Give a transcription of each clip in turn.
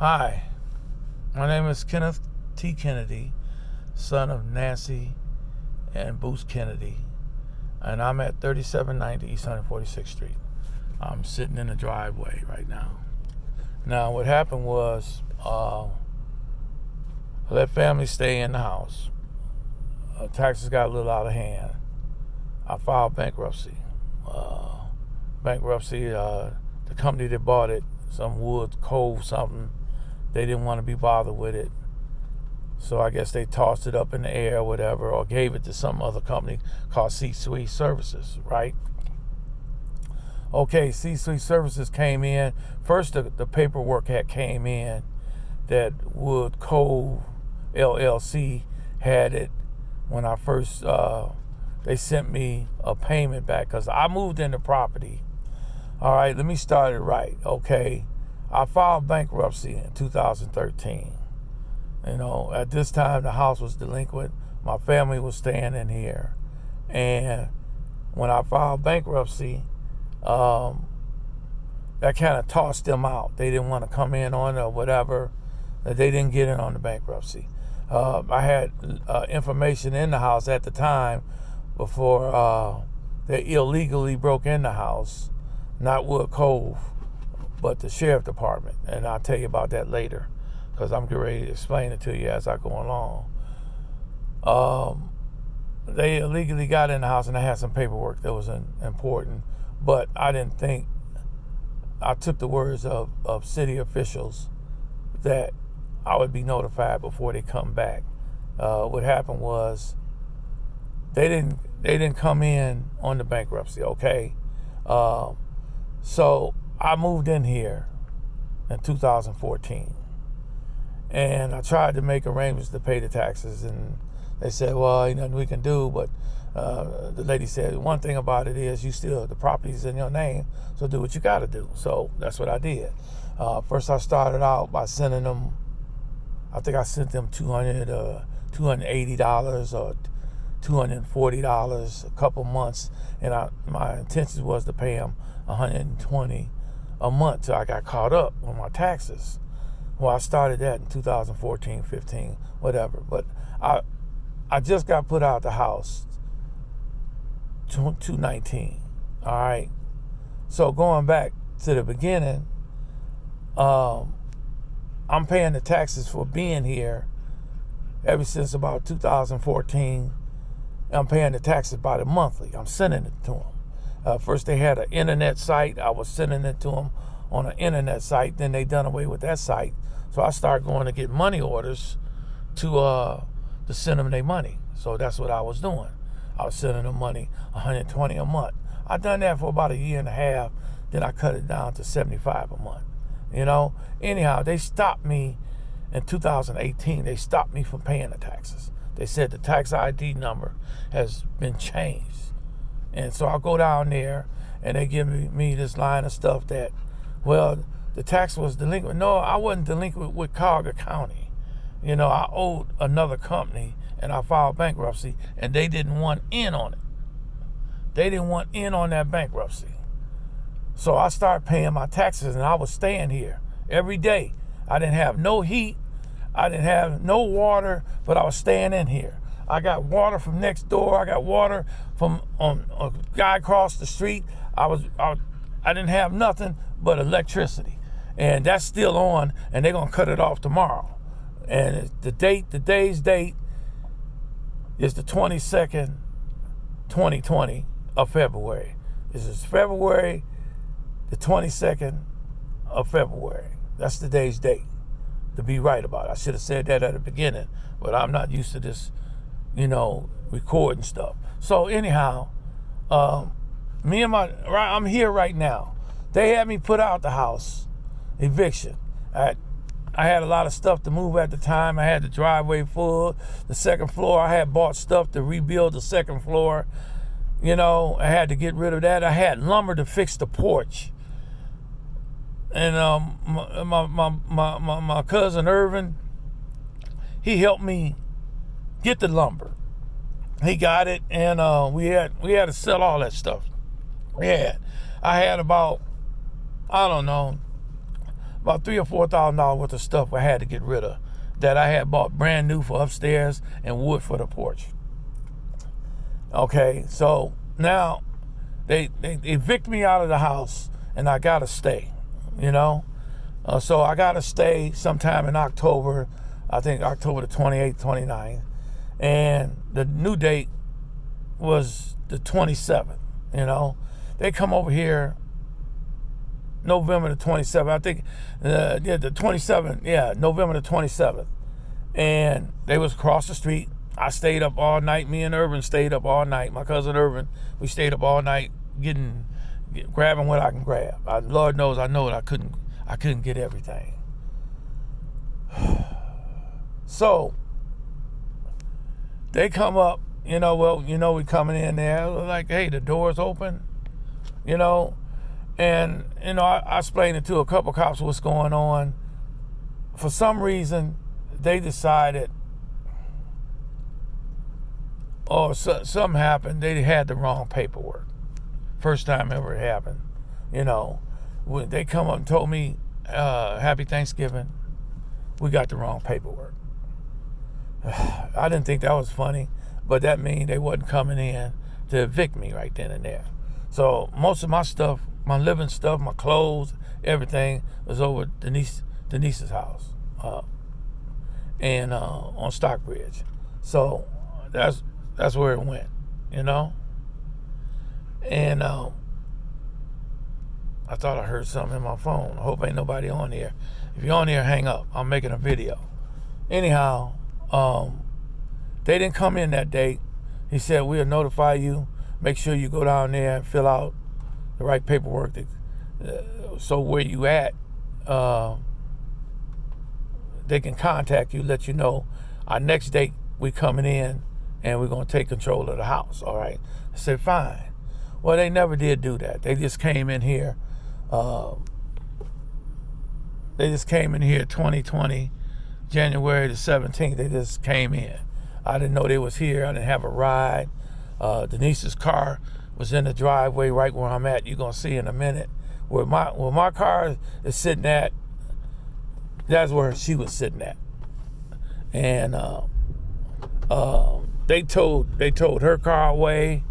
Hi, my name is Kenneth T. Kennedy, son of Nancy and Booth Kennedy, and I'm at 3790 East 146th Street. I'm sitting in the driveway right now. Now, what happened was I let family stay in the house. Taxes got a little out of hand. I filed bankruptcy. The company that bought it, some Wood Cove something, they didn't want to be bothered with it. So I guess they tossed it up in the air or whatever, or gave it to some other company called C-Suite Services, right? Okay, C-Suite Services came in. First, the paperwork came in that Wood Cove LLC had it when I first, they sent me a payment back because I moved into property. All right, let me start it right, okay? I filed bankruptcy in 2013. You know, at this time, the house was delinquent. My family was staying in here. And when I filed bankruptcy, that kind of tossed them out. They didn't want to come in on it or whatever. They didn't get in on the bankruptcy. I had information in the house at the time before they illegally broke in the house, not Wood Cove, but the sheriff department. And I'll tell you about that later, because I'm getting ready to explain it to you as I go along. They illegally got in the house, and I had some paperwork that was important, but I didn't think, I took the words of city officials that I would be notified before they come back. What happened was they didn't come in on the bankruptcy, okay? So I moved in here in 2014, and I tried to make arrangements to pay the taxes, and they said, well, ain't nothing we can do. But the lady said, one thing about it is the property's in your name, so do what you got to do. So that's what I did. First, I started out by sending them, I think I sent them $280 or $240 a couple months, and my intention was to pay them $120 a month till I got caught up on my taxes. Well, I started that in 2014, 15, whatever. But I just got put out the house 2019. All right. So going back to the beginning, I'm paying the taxes for being here ever since about 2014. I'm paying the taxes by the monthly. I'm sending it to them. First, they had an internet site. I was sending it to them on an internet site. Then they done away with that site. So I started going to get money orders to send them their money. So that's what I was doing. I was sending them money, $120 a month. I done that for about a year and a half. Then I cut it down to $75 a month. You know. Anyhow, they stopped me in 2018. They stopped me from paying the taxes. They said the tax ID number has been changed. And so I go down there, and they give me this line of stuff that, well, the tax was delinquent. No, I wasn't delinquent with Cuyahoga County. You know, I owed another company, and I filed bankruptcy, and they didn't want in on it. They didn't want in on that bankruptcy. So I started paying my taxes, and I was staying here every day. I didn't have no heat. I didn't have no water, but I was staying in here. I got water from next door. I got water from a guy across the street. I didn't have nothing but electricity, and that's still on. And they're gonna cut it off tomorrow. And today's date is the 22nd, 2020 of February. This is February, the 22nd of February. That's today's date. To be right about it, I should have said that at the beginning, but I'm not used to this, recording stuff. So anyhow, I'm here right now. They had me put out the house, eviction. I had a lot of stuff to move at the time. I had the driveway full, the second floor. I had bought stuff to rebuild the second floor. I had to get rid of that. I had lumber to fix the porch. And my cousin Irvin, he helped me get the lumber. He got it, and we had to sell all that stuff. I had about, I don't know, about $3,000 or $4,000 worth of stuff I had to get rid of that I had bought brand new for upstairs and wood for the porch. Okay, so now they evict me out of the house and I gotta stay, you know? So I gotta stay sometime in October, I think October the 28th, 29th. And the new date was the 27th, you know? They come over here November the 27th, I think, the 27th, November the 27th. And they was across the street. I stayed up all night. Me and Urban stayed up all night. My cousin Urban, we stayed up all night grabbing what I can grab. Lord knows I know that I couldn't get everything. So they come up, we coming in there, like, hey, the door's open, and, I explained it to a couple cops what's going on. For some reason, they decided, something happened, they had the wrong paperwork. First time ever it happened, When they come up and told me, Happy Thanksgiving, we got the wrong paperwork. I didn't think that was funny, but that means they wasn't coming in to evict me right then and there. So most of my stuff, my living stuff, my clothes, everything was over Denise's house, and on Stockbridge. So that's where it went, And I thought I heard something in my phone. I hope ain't nobody on here. If you're on here, hang up. I'm making a video. Anyhow, they didn't come in that date. He said, we'll notify you. Make sure you go down there and fill out the right paperwork. So where you at, they can contact you, let you know our next date we coming in and we're going to take control of the house, all right? I said, fine. Well, they never did do that. They just came in here. They just came in here 2020, January the 17th. They just came in. I didn't know they was here. I didn't have a ride. Denise's car was in the driveway right where I'm at. You're going to see in a minute. Where my car is sitting at, that's where she was sitting at. And they towed her car away.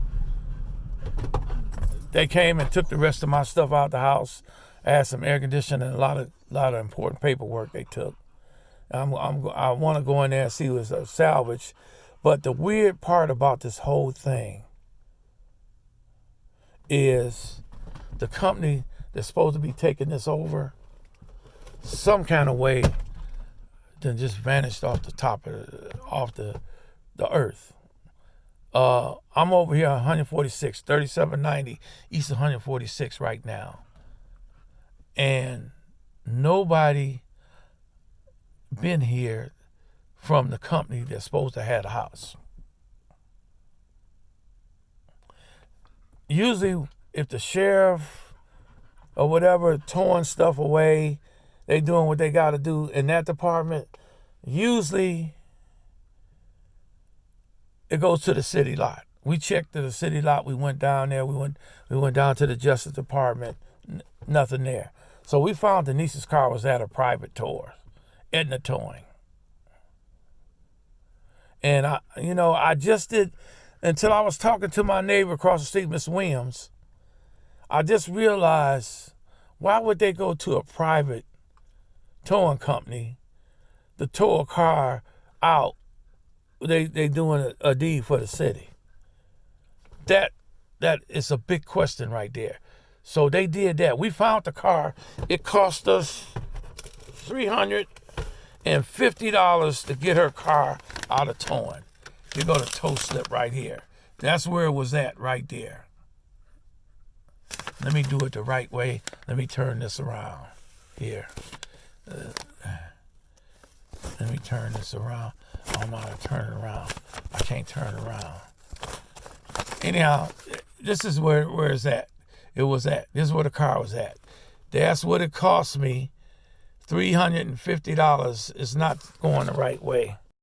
They came and took the rest of my stuff out the house. I had some air conditioning and a lot of important paperwork they took. I want to go in there and see what's salvage. But the weird part about this whole thing is the company that's supposed to be taking this over, some kind of way, then just vanished off the top of the earth. I'm over here on 146, 3790 East 146 right now. And nobody been here from the company that's supposed to have the house. Usually, if the sheriff or whatever towing stuff away, they doing what they got to do in that department, usually it goes to the city lot. We checked to the city lot. We went down there. We went down to the Justice Department. Nothing there. So we found Denise's car was at a private tour, Edna Towing. And I just did, until I was talking to my neighbor across the street, Miss Williams, I just realized, why would they go to a private towing company to tow a car out? They doing a deed for the city. That is a big question right there. So they did that. We found the car. It cost us $350 to get her car out of towing. You go to tow slip right here. That's where it was at right there. Let me do it the right way. Let me turn this around here. Let me turn this around. I don't know how to turn it around. I can't turn it around. Anyhow, this is where it's at. It was at. This is where the car was at. That's what it cost me. $350 is not going the right way.